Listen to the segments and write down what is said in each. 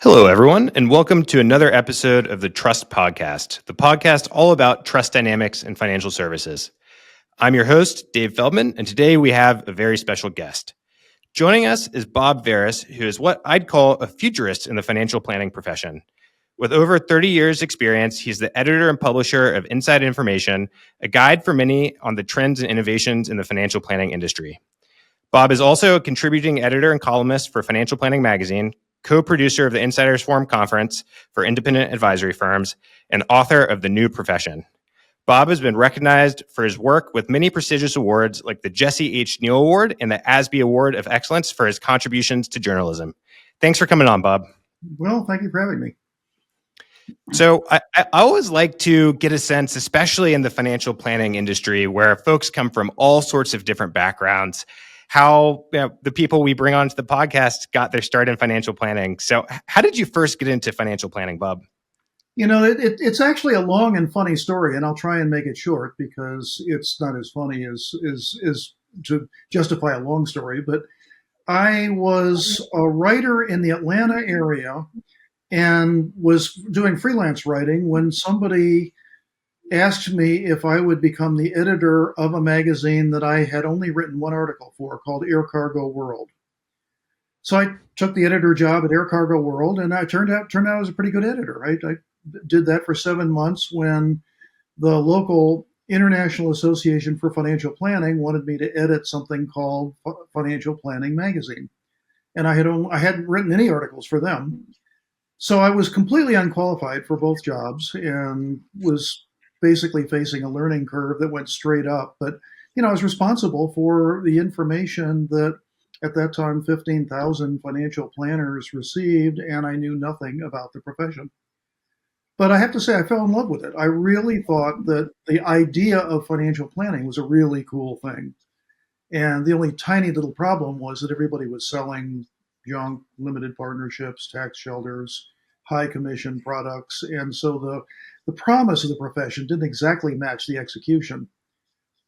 Hello, everyone, and welcome to another episode of the Trust Podcast, the podcast all about trust dynamics and financial services. I'm your host, Dave Feldman, and today we have a very special guest. Joining us is Bob Veras, who is what I'd call a futurist in the financial planning profession. With over 30 years' experience, he's the editor and publisher of Inside Information, a guide for many on the trends and innovations in the financial planning industry. Bob is also a contributing editor and columnist for Financial Planning Magazine, co-producer of the Insiders Forum Conference for independent advisory firms, and author of The New Profession. Bob has been recognized for his work with many prestigious awards like the Jesse H. Neal Award and the ASBE Award of Excellence for his contributions to journalism. Thanks for coming on, Bob. Well, thank you for having me. So I always like to get a sense, especially in the financial planning industry, where folks come from all sorts of different backgrounds, how the people we bring onto the podcast got their start in financial planning. So how did you first get into financial planning, Bob? You know, it's actually a long and funny story, and I'll try and make it short because it's not as funny as to justify a long story. But I was a writer in the Atlanta area and was doing freelance writing when somebody asked me if I would become the editor of a magazine that I had only written one article for called Air Cargo World. So I took the editor job at Air Cargo World, and I turned out I was a pretty good editor. I did that for 7 months when the local International Association for Financial Planning wanted me to edit something called Financial Planning Magazine, and I hadn't written any articles for them, so I was completely unqualified for both jobs and was basically facing a learning curve that went straight up. But I was responsible for the information that at that time 15,000 financial planners received, and I knew nothing about the profession. But I have to say, I fell in love with it. I really thought that the idea of financial planning was a really cool thing. And the only tiny little problem was that everybody was selling junk, limited partnerships, tax shelters, high commission products. And so the promise of the profession didn't exactly match the execution.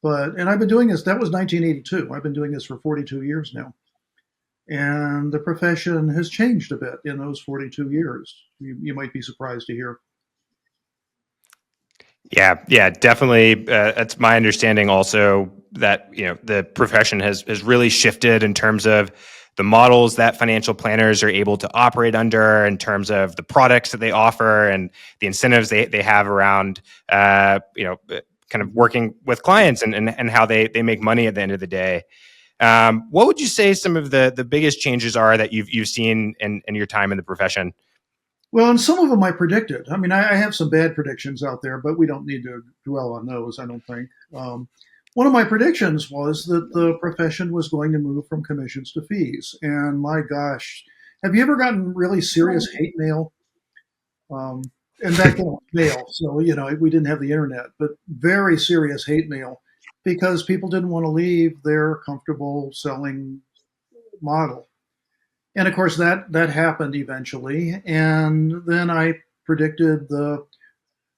And I've been doing this, that was 1982. I've been doing this for 42 years now. And the profession has changed a bit in those 42 years. You might be surprised to hear. Yeah, definitely. That's my understanding also that, the profession has really shifted in terms of the models that financial planners are able to operate under, in terms of the products that they offer and the incentives they have around, kind of working with clients and how they make money at the end of the day. What would you say some of the biggest changes are that you've seen in your time in the profession? Well, and some of them I predicted. I mean, I have some bad predictions out there, but we don't need to dwell on those, I don't think. One of my predictions was that the profession was going to move from commissions to fees. And my gosh, have you ever gotten really serious hate mail? And back then, it was mail, so we didn't have the internet, but very serious hate mail because people didn't want to leave their comfortable selling model. And of course, that happened eventually. And then I predicted the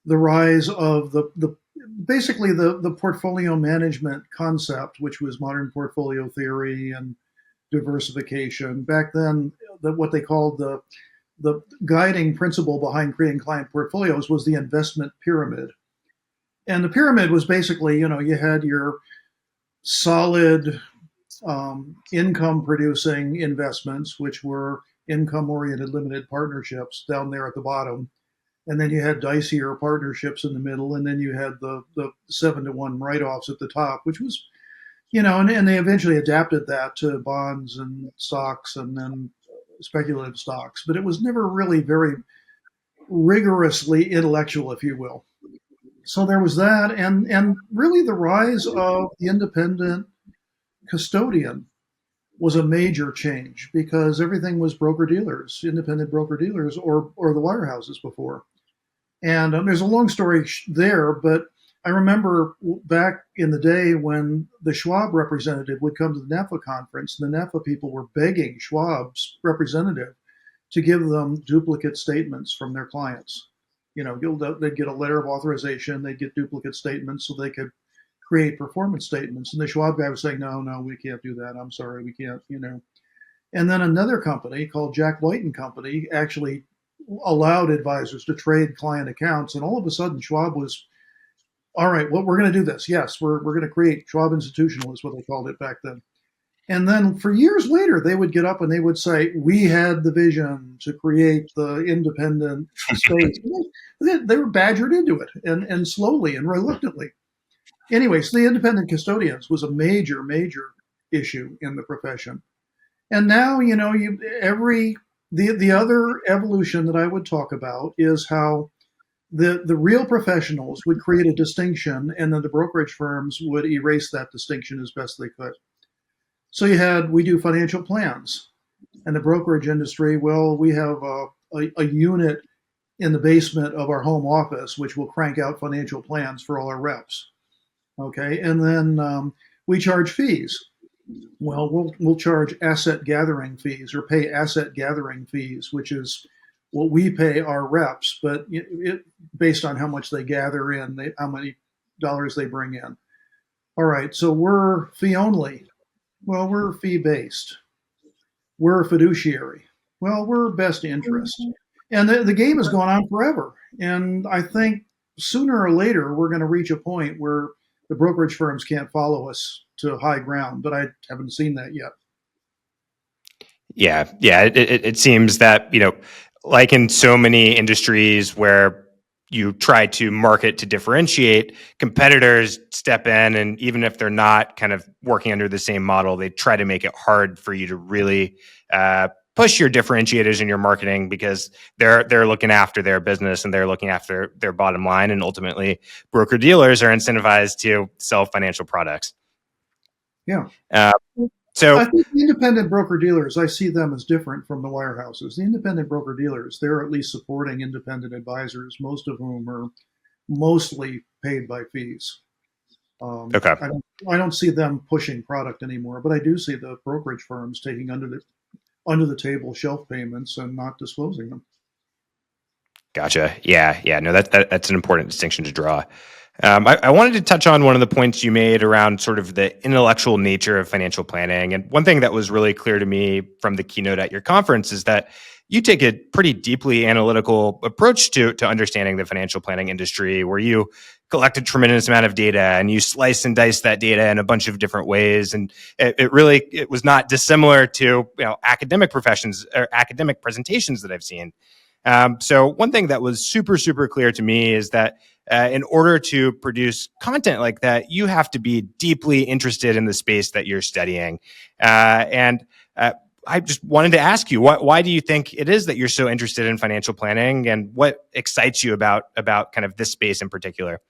rise of the basically the portfolio management concept, which was modern portfolio theory and diversification. Back then, what they called the guiding principle behind creating client portfolios was the investment pyramid. And the pyramid was basically, you had your solid income producing investments, which were income oriented limited partnerships down there at the bottom. And then you had dicier partnerships in the middle. And then you had the 7-to-1 write offs at the top, which was, and they eventually adapted that to bonds and stocks and then speculative stocks. But it was never really very rigorously intellectual, if you will. So there was that. And really the rise of the independent custodian was a major change because everything was broker dealers, independent broker dealers, or the wirehouses before. And there's a long story there, but I remember back in the day when the Schwab representative would come to the NAFA conference, the NAFA people were begging Schwab's representative to give them duplicate statements from their clients. They'd get a letter of authorization, they'd get duplicate statements so they could create performance statements. And the Schwab guy was saying, no, we can't do that. I'm sorry, we can't. And then another company called Jack White and Company actually allowed advisors to trade client accounts. And all of a sudden, Schwab was, all right, well, we're going to do this. Yes, we're going to create Schwab Institutional is what they called it back then. And then for years later, they would get up and they would say, we had the vision to create the independent space. They were badgered into it and slowly and reluctantly. Anyway, so the independent custodians was a major, major issue in the profession. And now, the other evolution that I would talk about is how the real professionals would create a distinction and then the brokerage firms would erase that distinction as best they could. So we do financial plans, and the brokerage industry, well, we have a unit in the basement of our home office which will crank out financial plans for all our reps. Okay, and then we charge fees. Well, we'll charge asset gathering fees or pay asset gathering fees, which is what we pay our reps, but based on how much they gather in, how many dollars they bring in. All right, so we're fee only. Well, we're fee based. We're a fiduciary. Well, we're best interest. And the game has gone on forever. And I think sooner or later, we're going to reach a point where the brokerage firms can't follow us to high ground, but I haven't seen that yet. Yeah. It seems that, like in so many industries where you try to market to differentiate, competitors step in, and even if they're not kind of working under the same model, they try to make it hard for you to really push your differentiators in your marketing, because they're looking after their business and they're looking after their bottom line, and ultimately broker dealers are incentivized to sell financial products. Yeah. So I think the independent broker dealers, I see them as different from the wirehouses. The independent broker dealers, they're at least supporting independent advisors, most of whom are mostly paid by fees. okay. I don't see them pushing product anymore, but I do see the brokerage firms taking under the table shelf payments and not disclosing them. Gotcha. Yeah. No, that's an important distinction to draw. I wanted to touch on one of the points you made around sort of the intellectual nature of financial planning. And one thing that was really clear to me from the keynote at your conference is that you take a pretty deeply analytical approach to understanding the financial planning industry, where you collect a tremendous amount of data and you slice and dice that data in a bunch of different ways. And it was not dissimilar to academic professions or academic presentations that I've seen. So one thing that was super, super clear to me is that in order to produce content like that, you have to be deeply interested in the space that you're studying. And I just wanted to ask you, why do you think it is that you're so interested in financial planning, and what excites you about kind of this space in particular?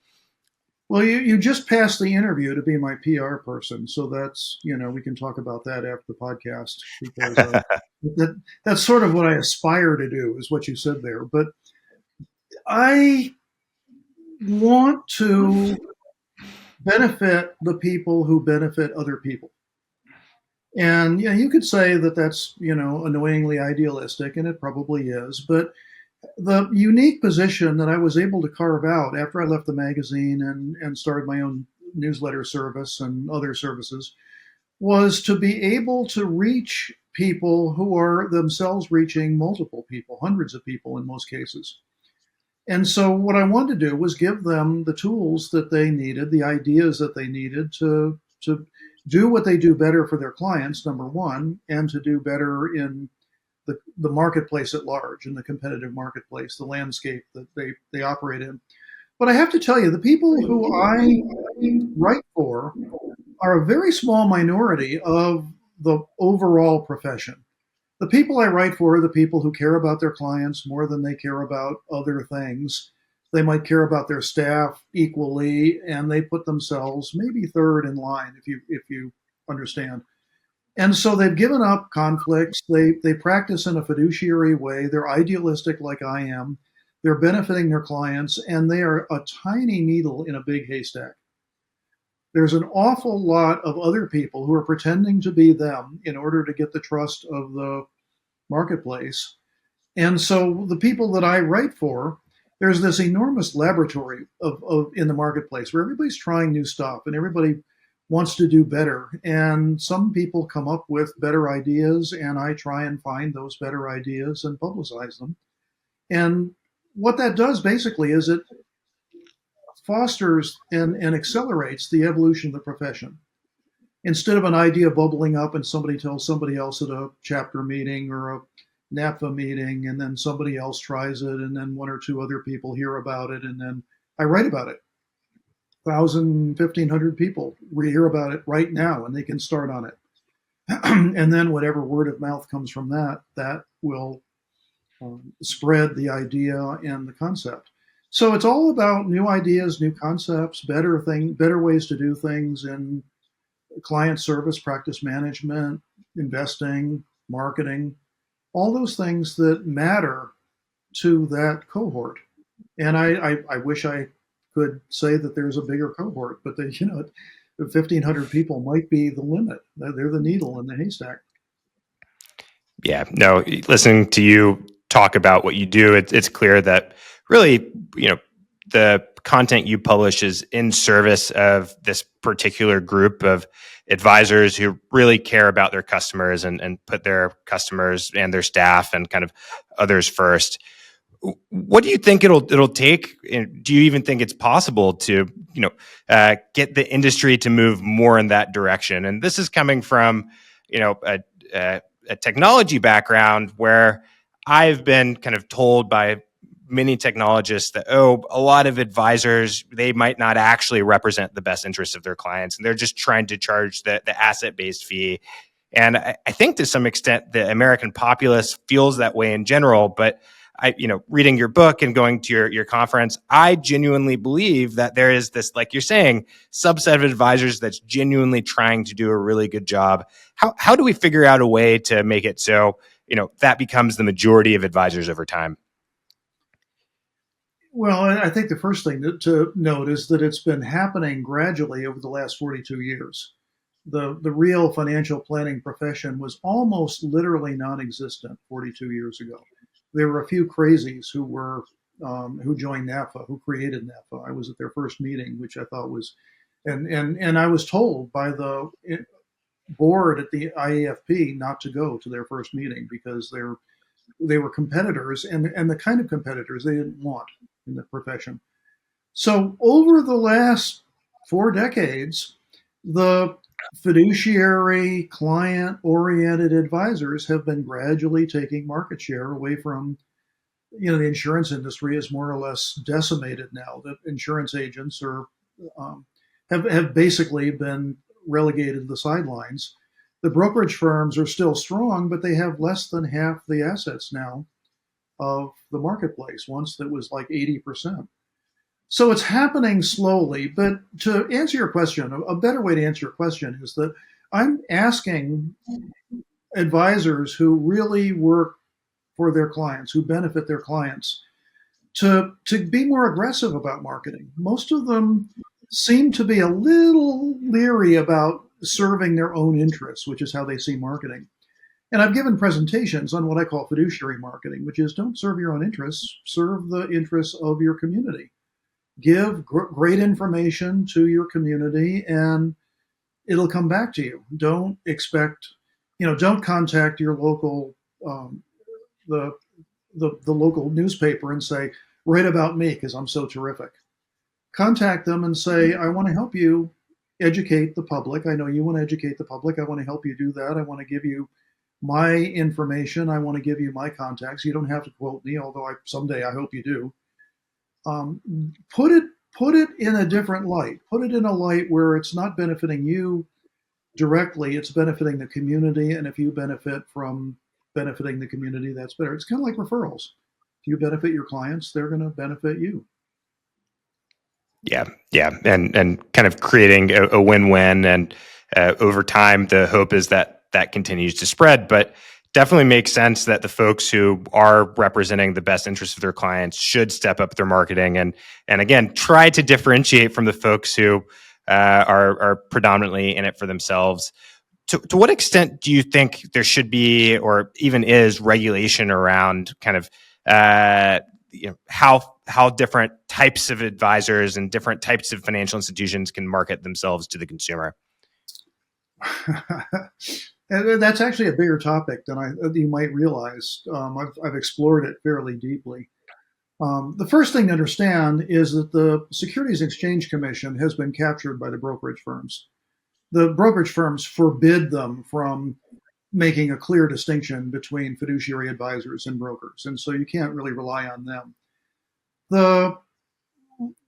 Well, you just passed the interview to be my PR person, so that's we can talk about that after the podcast, because that's sort of what I aspire to do, is what you said there. But I want to benefit the people who benefit other people. And you could say that that's annoyingly idealistic, and it probably is. But the unique position that I was able to carve out after I left the magazine and started my own newsletter service and other services was to be able to reach people who are themselves reaching multiple people, hundreds of people in most cases. And so what I wanted to do was give them the tools that they needed, the ideas that they needed to do what they do better for their clients, number one, and to do better in the marketplace at large, in the competitive marketplace, the landscape that they operate in. But I have to tell you, the people who I write for are a very small minority of the overall profession. The people I write for are the people who care about their clients more than they care about other things. They might care about their staff equally, and they put themselves maybe third in line, if you understand. And so they've given up conflicts. They practice in a fiduciary way. They're idealistic like I am. They're benefiting their clients, and they are a tiny needle in a big haystack. There's an awful lot of other people who are pretending to be them in order to get the trust of the marketplace. And so the people that I write for, there's this enormous laboratory of in the marketplace where everybody's trying new stuff and everybody wants to do better. And some people come up with better ideas, and I try and find those better ideas and publicize them. And what that does basically is it fosters and accelerates the evolution of the profession. Instead of an idea bubbling up and somebody tells somebody else at a chapter meeting or a NAPFA meeting, and then somebody else tries it, and then one or two other people hear about it, and then I write about it. 1,000, 1,500 people hear about it right now, and they can start on it. And then whatever word of mouth comes from that, that will spread the idea and the concept. So it's all about new ideas, new concepts, better ways to do things in client service, practice management, investing, marketing, all those things that matter to that cohort. And I wish I could say that there's a bigger cohort, but 1,500 people might be the limit. They're the needle in the haystack. Yeah, no, listening to you talk about what you do, it's clear that really, the content you publish is in service of this particular group of advisors who really care about their customers and put their customers and their staff and kind of others first. What do you think it'll take? Do you even think it's possible to get the industry to move more in that direction? And this is coming from a, a technology background where I've been kind of told by many technologists that a lot of advisors, they might not actually represent the best interests of their clients, and they're just trying to charge the asset based fee. And I think to some extent the American populace feels that way in general, but reading your book and going to your conference, I genuinely believe that there is this, like you're saying, subset of advisors that's genuinely trying to do a really good job. How do we figure out a way to make it so, that becomes the majority of advisors over time? Well, I think the first thing to note is that it's been happening gradually over the last 42 years. The real financial planning profession was almost literally non-existent 42 years ago. There were a few crazies who joined NAPFA, who created NAPFA. I was at their first meeting, which I thought was, and I was told by the board at the IAFP not to go to their first meeting because they were competitors and the kind of competitors they didn't want in the profession. So over the last 4 decades, the fiduciary client oriented advisors have been gradually taking market share away from, the insurance industry is more or less decimated now. That insurance agents have basically been relegated to the sidelines. The brokerage firms are still strong, but they have less than half the assets now of the marketplace. Once that was like 80%. So it's happening slowly. But to answer your question, a better way to answer your question is that I'm asking advisors who really work for their clients, who benefit their clients, to be more aggressive about marketing. Most of them seem to be a little leery about serving their own interests, which is how they see marketing. And I've given presentations on what I call fiduciary marketing, which is don't serve your own interests, serve the interests of your community. Give great information to your community and it'll come back to you. Don't expect, don't contact your local, the, the local newspaper and say, write about me because I'm so terrific. Contact them and say, I want to help you educate the public. I know you want to educate the public. I want to help you do that. I want to give you my information. I want to give you my contacts. You don't have to quote me, although someday I hope you do. Um, put it put it in a different light. Put it in a light where it's not benefiting you directly; it's benefiting the community. And if you benefit from benefiting the community, that's better. It's kind of like referrals. If you benefit your clients, they're going to benefit you. Yeah, yeah, and kind of creating a win-win, and over time, the hope is that that continues to spread. But definitely makes sense that the folks who are representing the best interests of their clients should step up their marketing and again try to differentiate from the folks who are predominantly in it for themselves. To what extent do you think there should be, or even is, regulation around kind of how different types of advisors and different types of financial institutions can market themselves to the consumer? And that's actually a bigger topic than you might realize. I've explored it fairly deeply. The first thing to understand is that the Securities Exchange Commission has been captured by the brokerage firms. The brokerage firms forbid them from making a clear distinction between fiduciary advisors and brokers, and so you can't really rely on them. The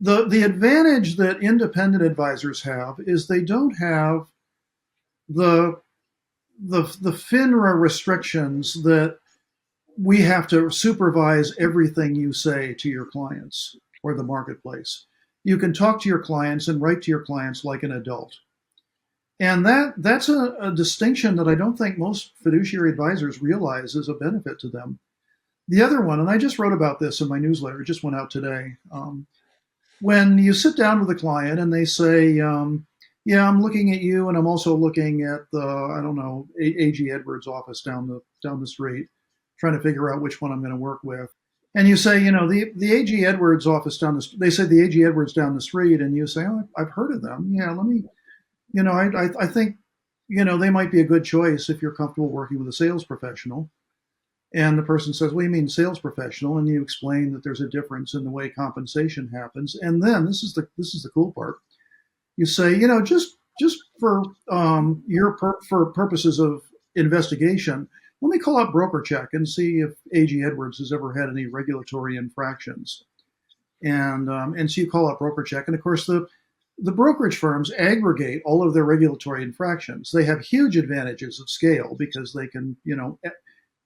the advantage that independent advisors have is they don't have the the FINRA restrictions that we have to supervise everything you say to your clients or the marketplace. You can talk to your clients and write to your clients like an adult. And that's a distinction that I don't think most fiduciary advisors realize is a benefit to them. The other one, and I just wrote about this in my newsletter, it just went out today. When you sit down with a client and they say, "Yeah, I'm looking at you, and I'm also looking at the I don't know AG Edwards office down the street, trying to figure out which one I'm going to work with." And you say, the AG Edwards office they say the AG Edwards down the street, and you say, "Oh, I've heard of them. Yeah, let me, I think, they might be a good choice if you're comfortable working with a sales professional." And the person says, "What do you mean sales professional?" And you explain that there's a difference in the way compensation happens. And then this is the cool part. You say, just for for purposes of investigation, let me call up Broker Check and see if AG Edwards has ever had any regulatory infractions. And so you call up Broker Check, and of course the brokerage firms aggregate all of their regulatory infractions. They have huge advantages of scale because they can,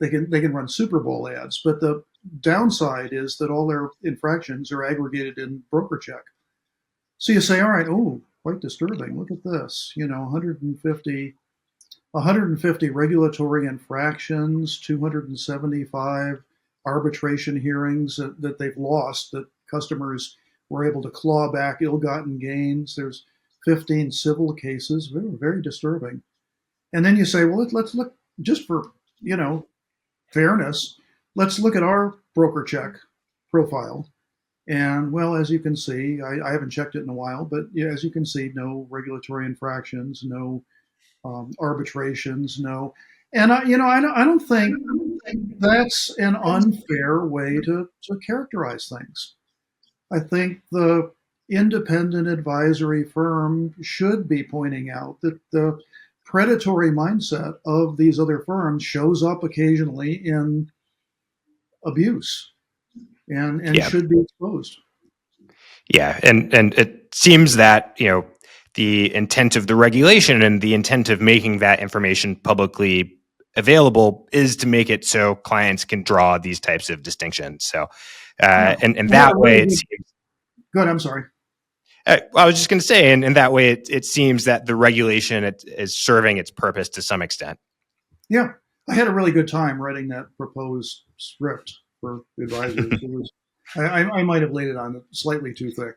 they can run Super Bowl ads. But the downside is that all their infractions are aggregated in Broker Check. So you say, all right, oh, quite disturbing. Look at this. 150 regulatory infractions, 275 arbitration hearings that they've lost that customers were able to claw back ill-gotten gains. There's 15 civil cases, very, very disturbing. And then you say, well, let's look just for, fairness. Let's look at our Broker Check profile. And well, as you can see, I haven't checked it in a while, but yeah, as you can see, no regulatory infractions, no arbitrations, no. And I don't think that's an unfair way to characterize things. I think the independent advisory firm should be pointing out that the predatory mindset of these other firms shows up occasionally in abuse and Yeah. should be exposed. Yeah, and it seems that the intent of the regulation and the intent of making that information publicly available is to make it so clients can draw these types of distinctions. So, Yeah. and I had a that way really it good, seems. good. I'm sorry. I was just going to say, and that way it seems that the regulation is serving its purpose to some extent. Yeah, I had a really good time writing that proposed script for the advisors. It was, I might have laid it on slightly too thick.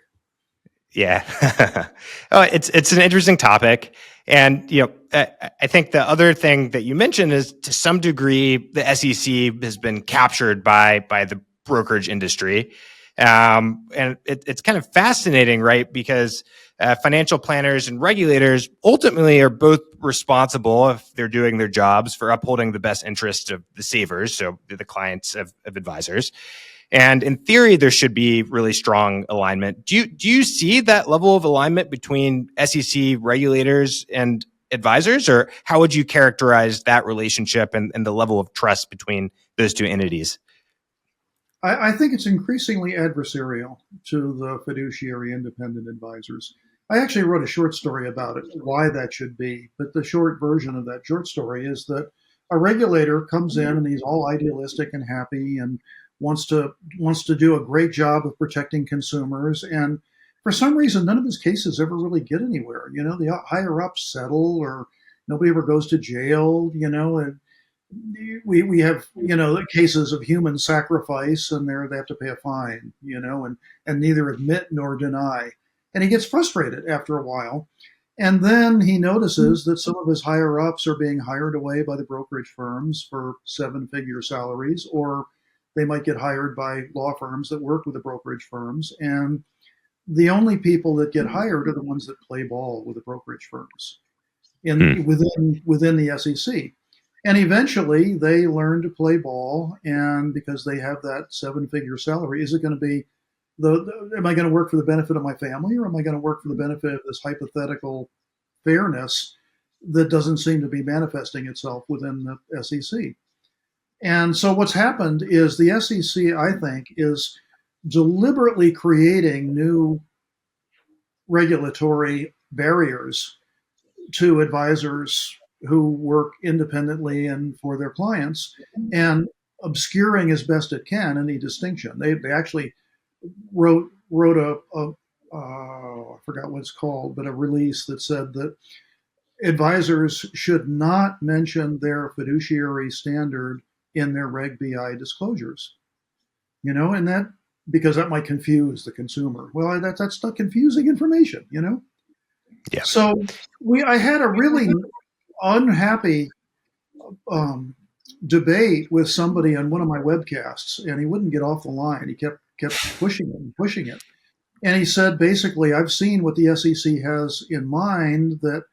Yeah, oh, it's an interesting topic, and I think the other thing that you mentioned is to some degree the SEC has been captured by the brokerage industry, and it's kind of fascinating, right? Because financial planners and regulators ultimately are both responsible, if they're doing their jobs, for upholding the best interest of the savers, so the clients of advisors. And in theory, there should be really strong alignment. Do you see that level of alignment between SEC regulators and advisors, or how would you characterize that relationship and the level of trust between those two entities? I think it's increasingly adversarial to the fiduciary independent advisors. I actually wrote a short story about it, why that should be. But the short version of that short story is that a regulator comes in and he's all idealistic and happy and wants to do a great job of protecting consumers. And for some reason, none of his cases ever really get anywhere. The higher ups settle, or nobody ever goes to jail. And we have cases of human sacrifice, and they have to pay a fine, and neither admit nor deny. And he gets frustrated after a while, and then he notices that some of his higher ups are being hired away by the brokerage firms for 7-figure salaries, or they might get hired by law firms that work with the brokerage firms. And the only people that get hired are the ones that play ball with the brokerage firms. in Hmm. within the SEC. And eventually they learn to play ball, and because they have that seven-figure salary, is it going to be am I going to work for the benefit of my family, or am I going to work for the benefit of this hypothetical fairness that doesn't seem to be manifesting itself within the SEC? And so what's happened is the SEC, I think, is deliberately creating new regulatory barriers to advisors who work independently and for their clients, and obscuring as best it can any distinction. They actually wrote a I forgot what it's called, but a release that said that advisors should not mention their fiduciary standard in their Reg BI disclosures. And that, because that might confuse the consumer. Well, that's not confusing information. Yeah. So I had a really unhappy um, debate with somebody on one of my webcasts, and he wouldn't get off the line. He kept pushing it and pushing it. And he said, basically, I've seen what the SEC has in mind, that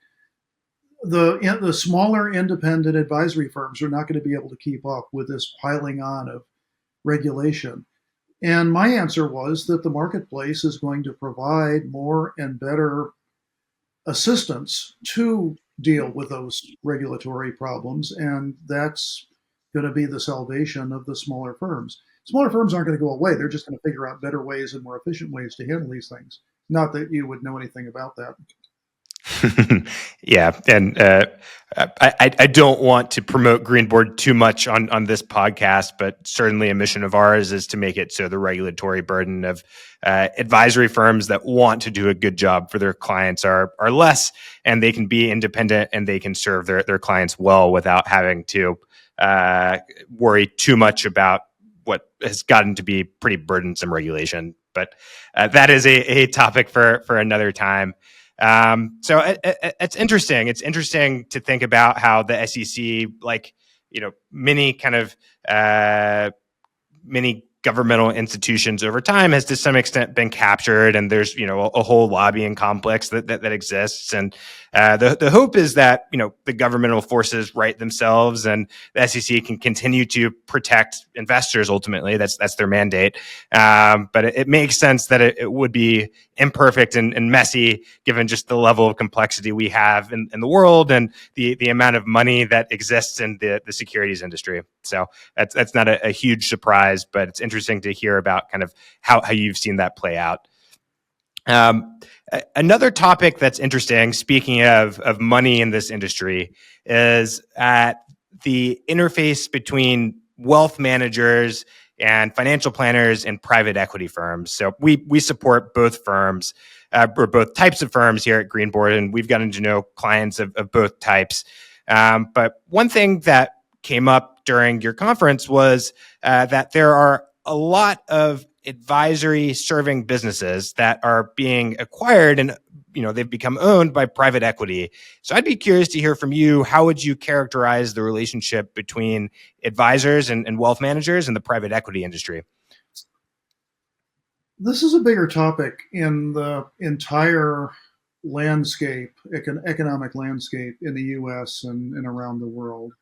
the smaller independent advisory firms are not going to be able to keep up with this piling on of regulation. And my answer was that the marketplace is going to provide more and better assistance to deal with those regulatory problems, and that's going to be the salvation of the smaller firms. Smaller firms aren't going to go away. They're just going to figure out better ways and more efficient ways to handle these things. Not that you would know anything about that. Yeah, and I don't want to promote Greenboard too much on this podcast, but certainly a mission of ours is to make it so the regulatory burden of advisory firms that want to do a good job for their clients are less, and they can be independent and they can serve their clients well without having to worry too much about what has gotten to be pretty burdensome regulation. But that is a topic for another time. So it's interesting. It's interesting to think about how the SEC, like, many kind of many governmental institutions over time, has to some extent been captured, and there's a whole lobbying complex that exists, and the hope is that the governmental forces right themselves, and the SEC can continue to protect investors. Ultimately, that's their mandate. But it makes sense that it would be imperfect and messy, given just the level of complexity we have in the world, and the amount of money that exists in the securities industry. So that's not a huge surprise, but it's interesting to hear about kind of how you've seen that play out. Another topic that's interesting, speaking of money in this industry, is at the interface between wealth managers and financial planners and private equity firms. So we support both firms, or both types of firms here at Greenboard, and we've gotten to know clients of both types. But one thing that came up during your conference was that there are a lot of advisory serving businesses that are being acquired, and they've become owned by private equity. So I'd be curious to hear from you, how would you characterize the relationship between advisors and wealth managers in the private equity industry? This is a bigger topic in the entire landscape, economic landscape in the US and around the world.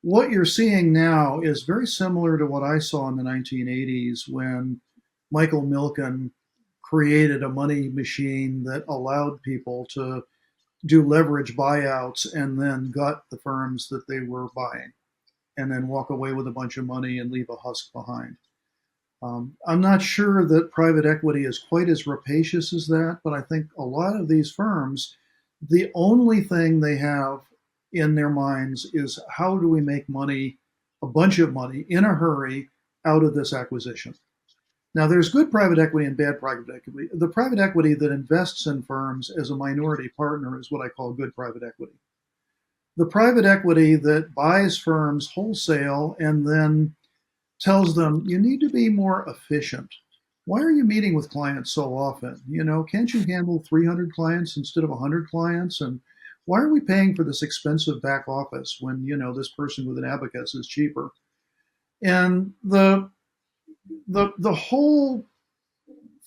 What you're seeing now is very similar to what I saw in the 1980s, when Michael Milken created a money machine that allowed people to do leverage buyouts and then gut the firms that they were buying, and then walk away with a bunch of money and leave a husk behind. I'm not sure that private equity is quite as rapacious as that, but I think a lot of these firms, the only thing they have in their minds is, how do we make money, a bunch of money, in a hurry out of this acquisition? Now, there's good private equity and bad private equity. The private equity that invests in firms as a minority partner is what I call good private equity. The private equity that buys firms wholesale and then tells them, you need to be more efficient. Why are you meeting with clients so often? Can't you handle 300 clients instead of 100 clients? And why are we paying for this expensive back office when, this person with an abacus is cheaper? And the whole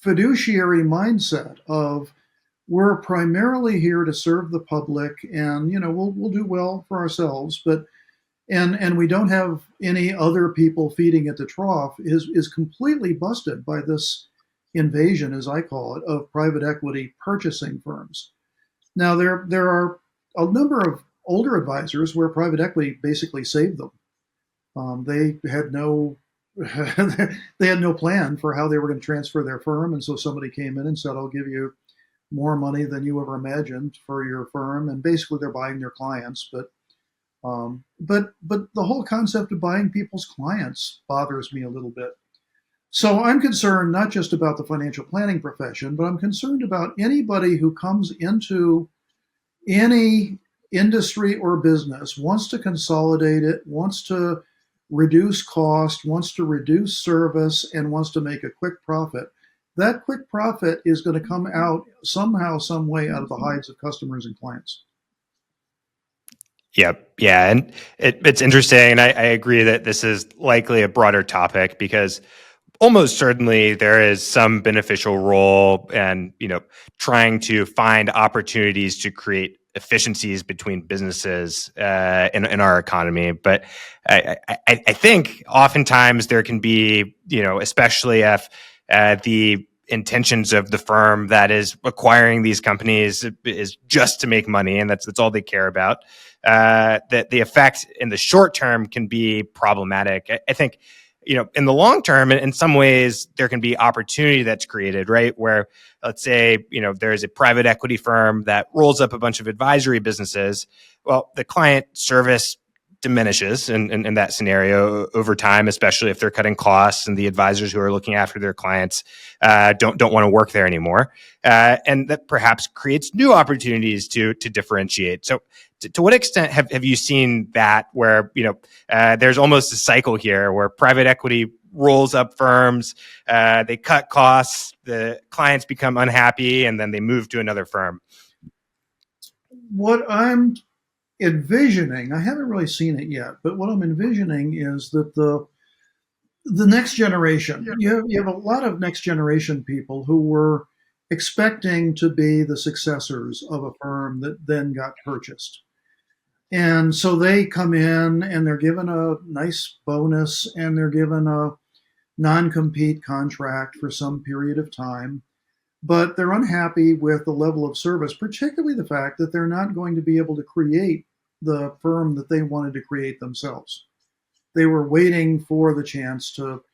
fiduciary mindset of we're primarily here to serve the public, and we'll do well for ourselves, but and we don't have any other people feeding at the trough is completely busted by this invasion, as I call it, of private equity purchasing firms. Now there are a number of older advisors where private equity basically saved them. They had no they had no plan for how they were going to transfer their firm, and so somebody came in and said, "I'll give you more money than you ever imagined for your firm," and basically they're buying their clients. But the whole concept of buying people's clients bothers me a little bit. So I'm concerned not just about the financial planning profession, but I'm concerned about anybody who comes into any industry or business, wants to consolidate it, wants to reduce cost, wants to reduce service, and wants to make a quick profit. That quick profit is going to come out somehow, some way out of the hides of customers and clients. Yep. Yeah. And it's interesting. And I agree that this is likely a broader topic because almost certainly there is some beneficial role and, trying to find opportunities to create efficiencies between businesses in our economy. But I think oftentimes there can be, especially if the intentions of the firm that is acquiring these companies is just to make money, and that's all they care about. That the effect in the short term can be problematic. I think, in the long term, in some ways, there can be opportunity that's created, right? Where, let's say, there's a private equity firm that rolls up a bunch of advisory businesses. Well, the client service diminishes in that scenario over time, especially if they're cutting costs and the advisors who are looking after their clients don't want to work there anymore, and that perhaps creates new opportunities to differentiate. So, to what extent have you seen that where there's almost a cycle here where private equity rolls up firms, they cut costs, the clients become unhappy, and then they move to another firm? What I'm envisioning, I haven't really seen it yet, but what I'm envisioning is that the next generation, you have a lot of next generation people who were expecting to be the successors of a firm that then got purchased. And so they come in and they're given a nice bonus and they're given a non compete contract for some period of time, but they're unhappy with the level of service, particularly the fact that they're not going to be able to create the firm that they wanted to create themselves. They were waiting for the chance to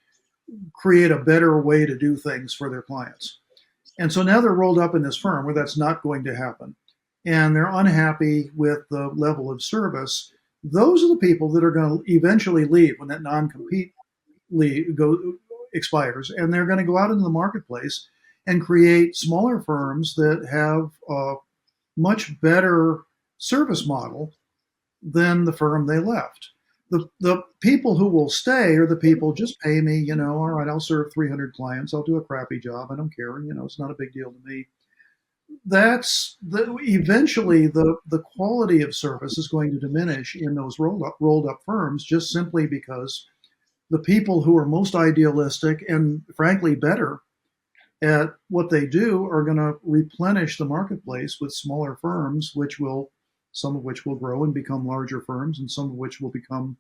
create a better way to do things for their clients. And so now they're rolled up in this firm where that's not going to happen. And they're unhappy with the level of service. Those are the people that are going to eventually leave when that non-compete expires. And they're going to go out into the marketplace and create smaller firms that have a much better service model than the firm they left. The people who will stay are the people, just pay me, all right, I'll serve 300 clients. I'll do a crappy job. I don't care. It's not a big deal to me. Eventually the quality of service is going to diminish in those rolled up firms, just simply because the people who are most idealistic and frankly better at what they do are going to replenish the marketplace with smaller firms, some of which will grow and become larger firms, and some of which will become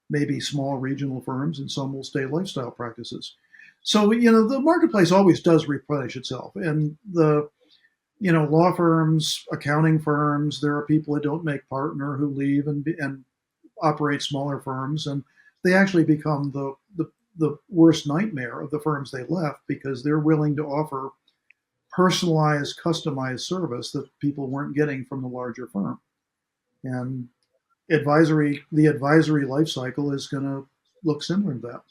maybe small regional firms, and some will stay lifestyle practices. So, the marketplace always does replenish itself. And the, law firms, accounting firms, there are people that don't make partner who leave and operate smaller firms. And they actually become the worst nightmare of the firms they left because they're willing to offer personalized, customized service that people weren't getting from the larger firm. And the advisory life cycle is going to look similar to that.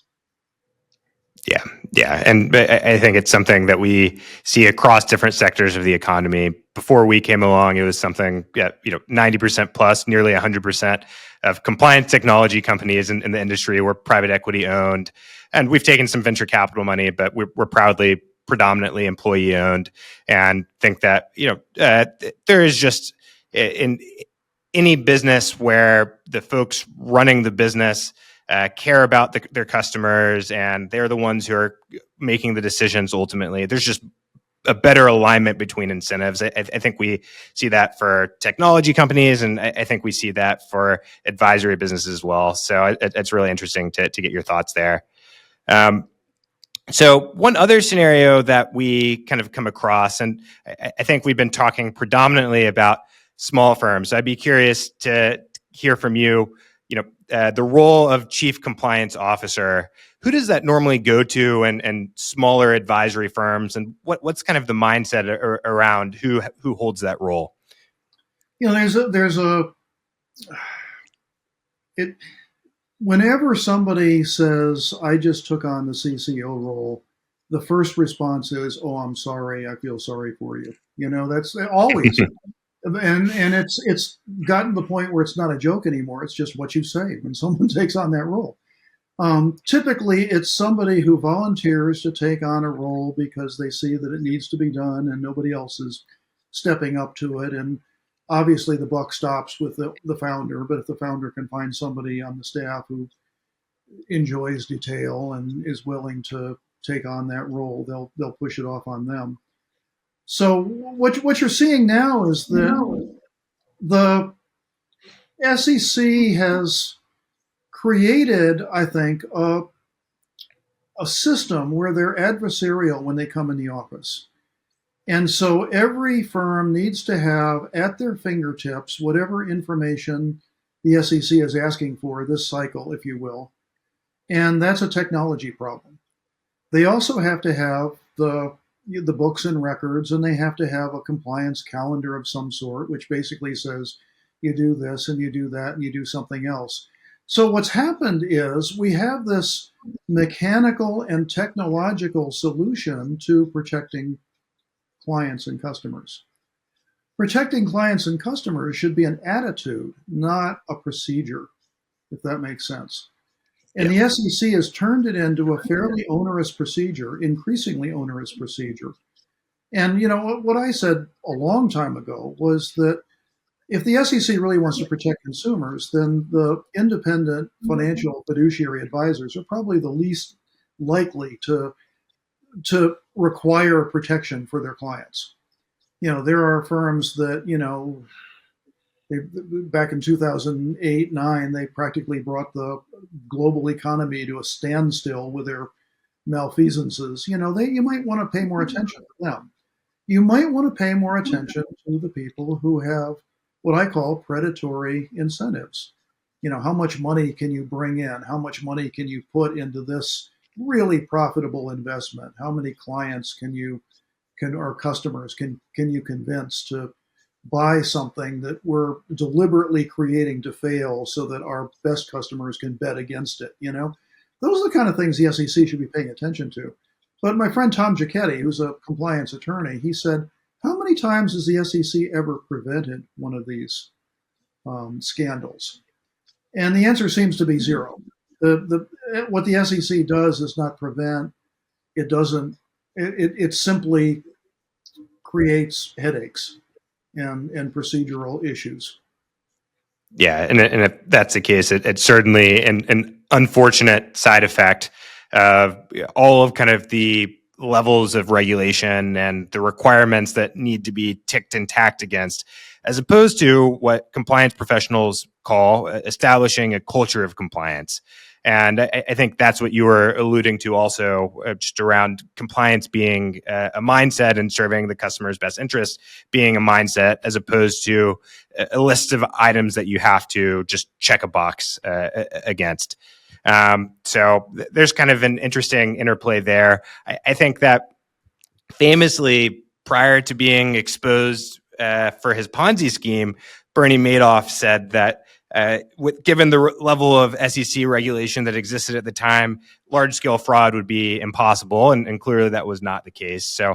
Yeah, yeah, and I think it's something that we see across different sectors of the economy. Before we came along, it was something, 90% plus, nearly 100% of compliance technology companies in the industry were private equity owned, and we've taken some venture capital money, but we're proudly predominantly employee owned, and think that there is just in any business where the folks running the business care about their customers and they're the ones who are making the decisions ultimately. There's just a better alignment between incentives. I think we see that for technology companies, and I think we see that for advisory businesses as well. So it's really interesting to get your thoughts there. So one other scenario that we kind of come across, and I think we've been talking predominantly about small firms. I'd be curious to hear from you. The role of chief compliance officer. Who does that normally go to, and smaller advisory firms, and what's kind of the mindset around who holds that role? It whenever somebody says, I just took on the CCO role, the first response is, oh, I'm sorry. I feel sorry for you. That's always. And it's gotten to the point where it's not a joke anymore. It's just what you say when someone takes on that role. Typically, it's somebody who volunteers to take on a role because they see that it needs to be done and nobody else is stepping up to it. And obviously, the buck stops with the founder. But if the founder can find somebody on the staff who enjoys detail and is willing to take on that role, they'll push it off on them. So what you're seeing now is that the SEC has created, I think, a system where they're adversarial when they come in the office. And so every firm needs to have at their fingertips whatever information the SEC is asking for this cycle, if you will. And that's a technology problem. They also have to have the books and records, and they have to have a compliance calendar of some sort, which basically says you do this and you do that and you do something else. So what's happened is we have this mechanical and technological solution to protecting clients and customers. Protecting clients and customers should be an attitude, not a procedure, if that makes sense. And the SEC has turned it into a fairly onerous procedure, increasingly onerous procedure. And what I said a long time ago was that if the SEC really wants to protect consumers, then the independent financial fiduciary advisors are probably the least likely to require protection for their clients. There are firms that, back in 2008-9, they practically brought the global economy to a standstill with their malfeasances. You might want to pay more attention to them. You might want to pay more attention to the people who have what I call predatory incentives. How much money can you bring in? How much money can you put into this really profitable investment? How many clients or customers can you convince to buy something that we're deliberately creating to fail so that our best customers can bet against it? Those are the kind of things the SEC should be paying attention to. But my friend Tom Giacchetti, who's a compliance attorney, he said, how many times has the SEC ever prevented one of these scandals? And the answer seems to be zero. What the SEC does is not prevent. It doesn't. It simply creates headaches and procedural issues. Yeah, and if that's the case, it's certainly an unfortunate side effect of all of kind of the levels of regulation and the requirements that need to be ticked and tacked against, as opposed to what compliance professionals call establishing a culture of compliance. And I think that's what you were alluding to also, just around compliance being a mindset and serving the customer's best interest being a mindset, as opposed to a list of items that you have to just check a box against. So there's kind of an interesting interplay there. I think that famously, prior to being exposed for his Ponzi scheme, Bernie Madoff said that given the level of SEC regulation that existed at the time, large-scale fraud would be impossible, and clearly that was not the case. So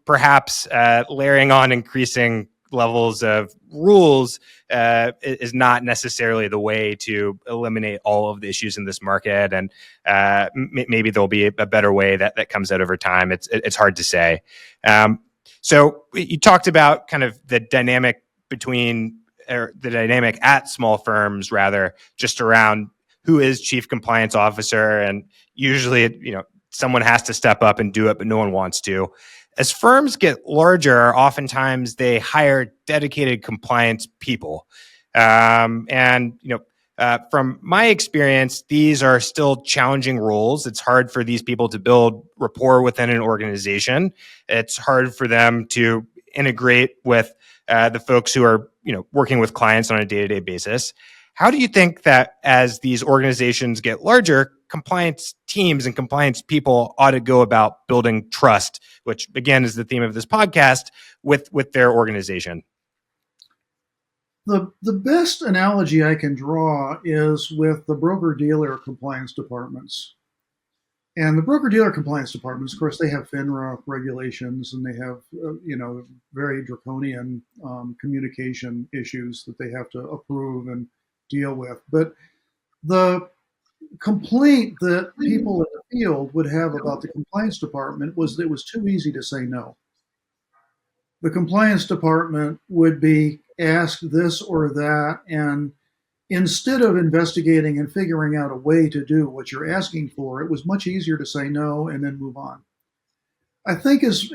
perhaps layering on increasing levels of rules is not necessarily the way to eliminate all of the issues in this market, and maybe there'll be a better way that comes out over time. It's hard to say. So you talked about kind of the dynamic at small firms, rather, just around who is chief compliance officer, and usually someone has to step up and do it, but no one wants to. As firms get larger, oftentimes they hire dedicated compliance people. From my experience, these are still challenging roles. It's hard for these people to build rapport within an organization. It's hard for them to integrate with the folks who are, working with clients on a day-to-day basis. How do you think that as these organizations get larger, compliance teams and compliance people ought to go about building trust, which again is the theme of this podcast, with their organization? The best analogy I can draw is with the broker-dealer compliance departments. And the broker-dealer compliance departments, of course, they have FINRA regulations, and they have, very draconian communication issues that they have to approve and deal with. But the complaint that people in the field would have about the compliance department was that it was too easy to say no. The compliance department would be asked this or that, and instead of investigating and figuring out a way to do what you're asking for, it was much easier to say no and then move on. I think as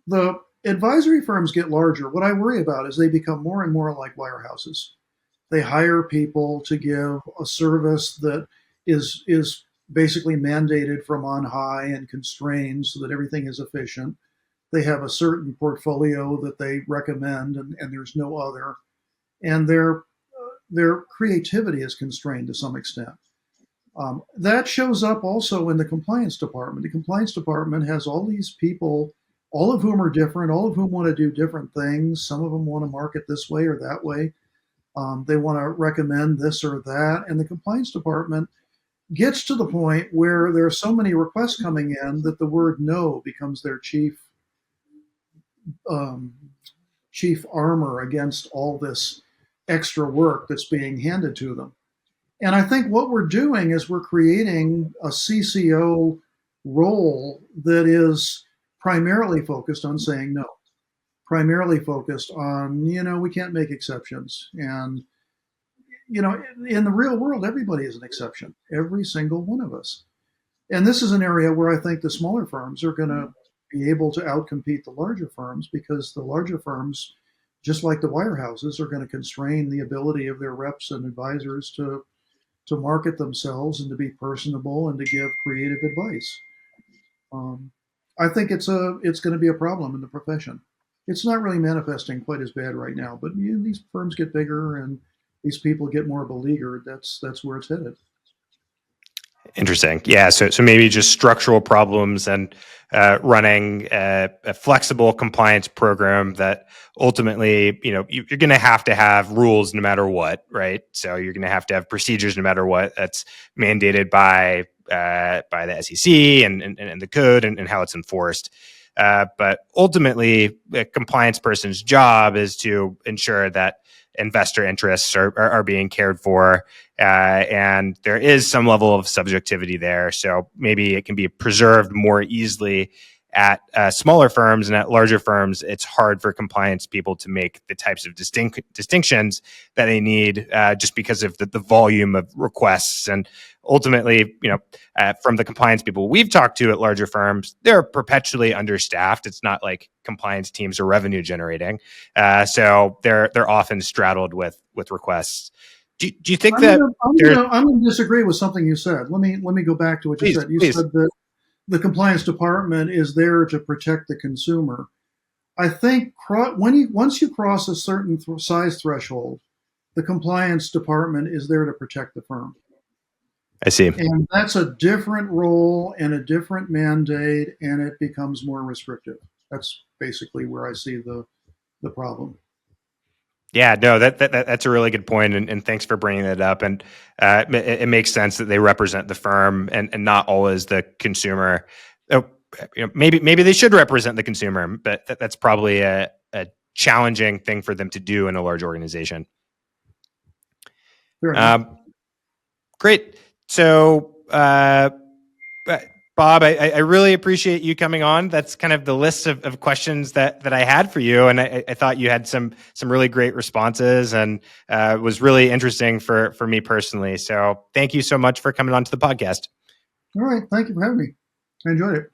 the advisory firms get larger, what I worry about is they become more and more like wirehouses. They hire people to give a service that is basically mandated from on high and constrained so that everything is efficient. They have a certain portfolio that they recommend, and there's no other. And their creativity is constrained to some extent. That shows up also in the compliance department. The compliance department has all these people, all of whom are different, all of whom want to do different things. Some of them want to market this way or that way. They want to recommend this or that. And the compliance department gets to the point where there are so many requests coming in that the word no becomes their chief armor against all this extra work that's being handed to them. And I think what we're doing is we're creating a CCO role that is primarily focused on saying no, primarily focused on, we can't make exceptions. And, in the real world, everybody is an exception, every single one of us. And this is an area where I think the smaller firms are going to be able to outcompete the larger firms, because the larger firms, just like the wirehouses, are going to constrain the ability of their reps and advisors to market themselves and to be personable and to give creative advice. I think it's going to be a problem in the profession. It's not really manifesting quite as bad right now, but these firms get bigger and these people get more beleaguered. That's where it's headed. Interesting. Yeah. So maybe just structural problems and running a flexible compliance program that ultimately, you're going to have rules no matter what, right? So you're going to have procedures no matter what. That's mandated by the SEC and the code and how it's enforced. But ultimately, a compliance person's job is to ensure that investor interests are being cared for. And there is some level of subjectivity there. So maybe it can be preserved more easily at smaller firms, and at larger firms, it's hard for compliance people to make the types of distinctions that they need just because of the volume of requests. And ultimately, from the compliance people we've talked to at larger firms, they're perpetually understaffed. It's not like compliance teams are revenue generating. So they're often straddled with requests. Do you think I'm going to disagree with something you said. Let me go back to what you said. You said that the compliance department is there to protect the consumer. I think once you cross a certain size threshold, the compliance department is there to protect the firm. I see. And that's a different role and a different mandate, and it becomes more restrictive. That's basically where I see the problem. Yeah, no, that's a really good point, and thanks for bringing that up. And it makes sense that they represent the firm and not always the consumer. Oh, maybe they should represent the consumer, but that's probably a challenging thing for them to do in a large organization. Great. So, Bob, I really appreciate you coming on. That's kind of the list of questions that I had for you, and I thought you had some really great responses, and it was really interesting for me personally. So thank you so much for coming on to the podcast. All right. Thank you for having me. I enjoyed it.